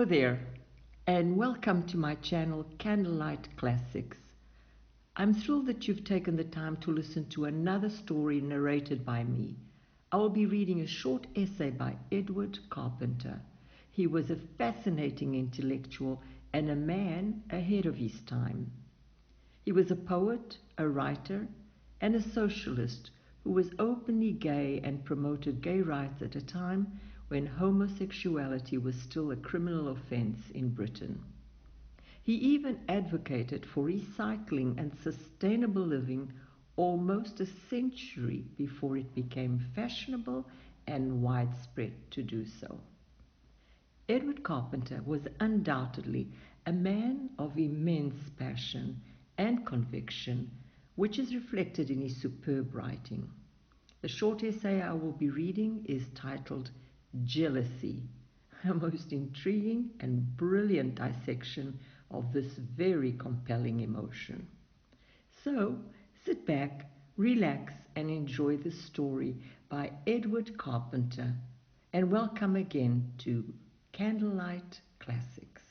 there, and welcome to my channel Candlelight Classics. I'm thrilled that you've taken the time to listen to another story narrated by me. I will be reading a short essay by Edward Carpenter. He was a fascinating intellectual and a man ahead of his time. He was a poet, a writer, and a socialist who was openly gay and promoted gay rights at a time when homosexuality was still a criminal offense in Britain. He even advocated for recycling and sustainable living almost a century before it became fashionable and widespread to do so. Edward Carpenter was undoubtedly a man of immense passion and conviction, which is reflected in his superb writing. The short essay I will be reading is titled Jealousy, a most intriguing and brilliant dissection of this very compelling emotion. So, sit back, relax, and enjoy the story by Edward Carpenter, and welcome again to Candlelight Classics.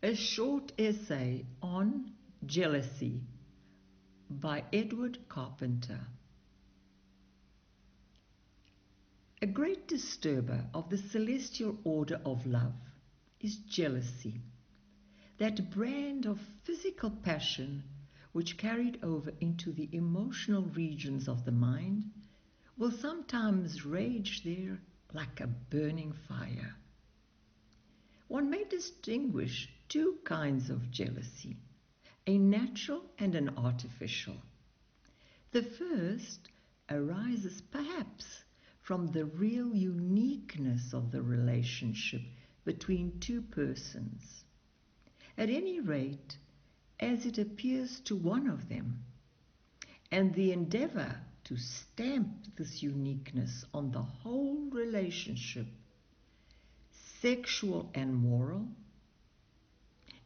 A short essay on jealousy by Edward Carpenter. A great disturber of the celestial order of love is jealousy, that brand of physical passion which, carried over into the emotional regions of the mind, will sometimes rage there like a burning fire. One may distinguish two kinds of jealousy, a natural and an artificial. The first arises perhaps from the real uniqueness of the relationship between two persons, at any rate as it appears to one of them, and the endeavor to stamp this uniqueness on the whole relationship, sexual and moral,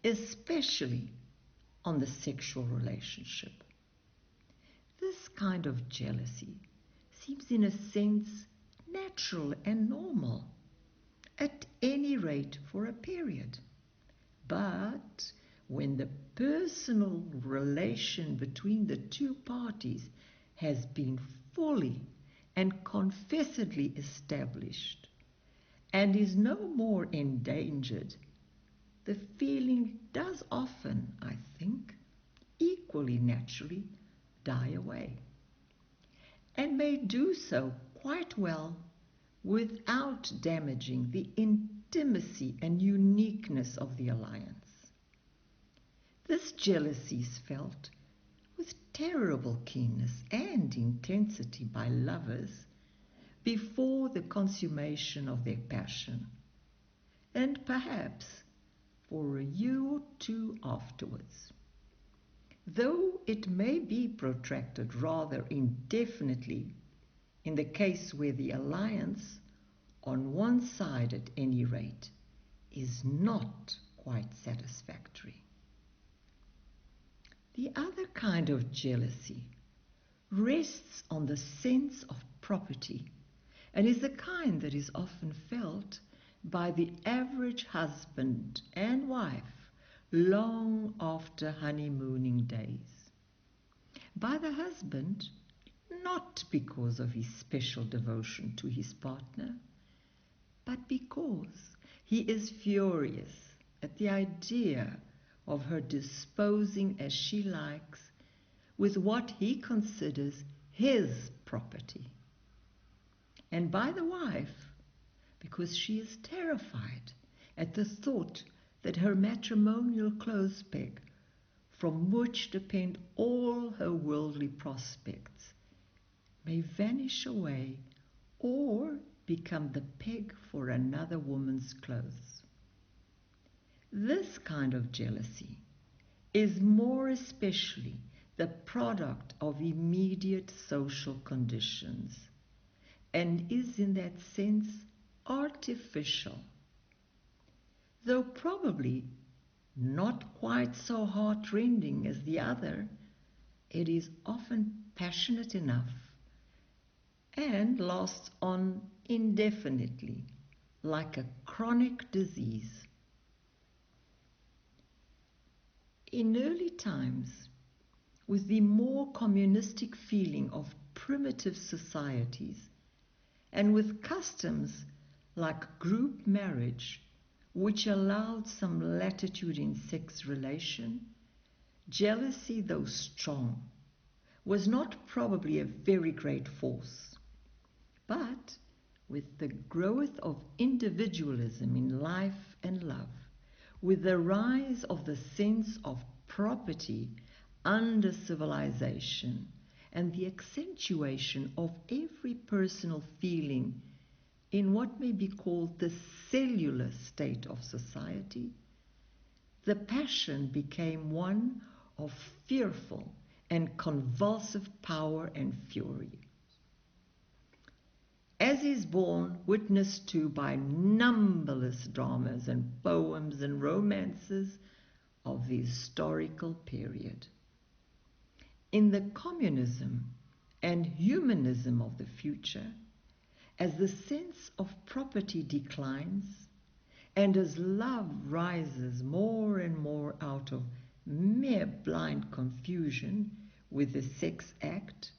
especially on the sexual relationship. This kind of jealousy seems in a sense natural and normal, at any rate for a period. But when the personal relation between the two parties has been fully and confessedly established and is no more endangered, the feeling does often, I think, equally naturally die away, and may do so quite well without damaging the intimacy and uniqueness of the alliance. This jealousy is felt with terrible keenness and intensity by lovers before the consummation of their passion, and perhaps for a year or two afterwards, though it may be protracted rather indefinitely in the case where the alliance, on one side at any rate, is not quite satisfactory. The other kind of jealousy rests on the sense of property and is the kind that is often felt by the average husband and wife long after honeymooning days. By the husband, not because of his special devotion to his partner, but because he is furious at the idea of her disposing as she likes with what he considers his property. And by the wife, because she is terrified at the thought that her matrimonial clothes peg, from which depend all her worldly prospects, may vanish away or become the peg for another woman's clothes. This kind of jealousy is more especially the product of immediate social conditions and is in that sense artificial, though probably not quite so heart-rending as the other. It is often passionate enough and lasts on indefinitely, like a chronic disease. In early times, with the more communistic feeling of primitive societies, and with customs like group marriage, which allowed some latitude in sex relation, jealousy, though strong, was not probably a very great force. But with the growth of individualism in life and love, with the rise of the sense of property under civilization, and the accentuation of every personal feeling in what may be called the cellular state of society, the passion became one of fearful and convulsive power and fury. As is borne witness to by numberless dramas and poems and romances of the historical period. In the communism and humanism of the future, as the sense of property declines, and as love rises more and more out of mere blind confusion with the sex act,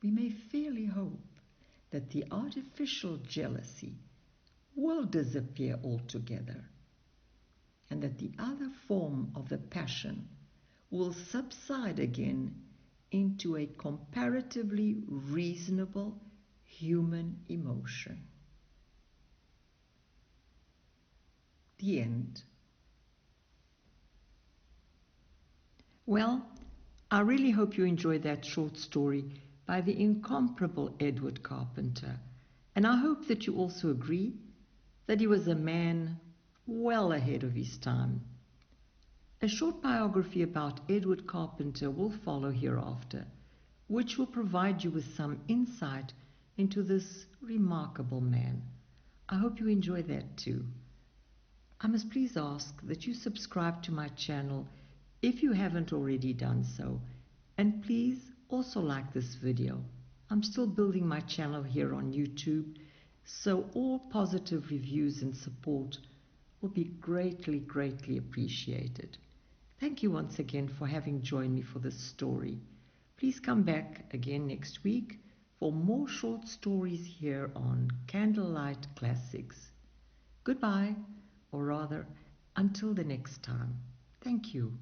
we may fairly hope that the artificial jealousy will disappear altogether, and that the other form of the passion will subside again into a comparatively reasonable human emotion. The end. Well, I really hope you enjoyed that short story by the incomparable Edward Carpenter, and I hope that you also agree that he was a man well ahead of his time. A short biography about Edward Carpenter will follow hereafter, which will provide you with some insight into this remarkable man. I hope you enjoy that too. I must please ask that you subscribe to my channel if you haven't already done so, and please also like this video. I'm still building my channel here on YouTube, so all positive reviews and support will be greatly, greatly appreciated. Thank you once again for having joined me for this story. Please come back again next week for more short stories here on Candlelight Classics. Goodbye, or rather, until the next time. Thank you.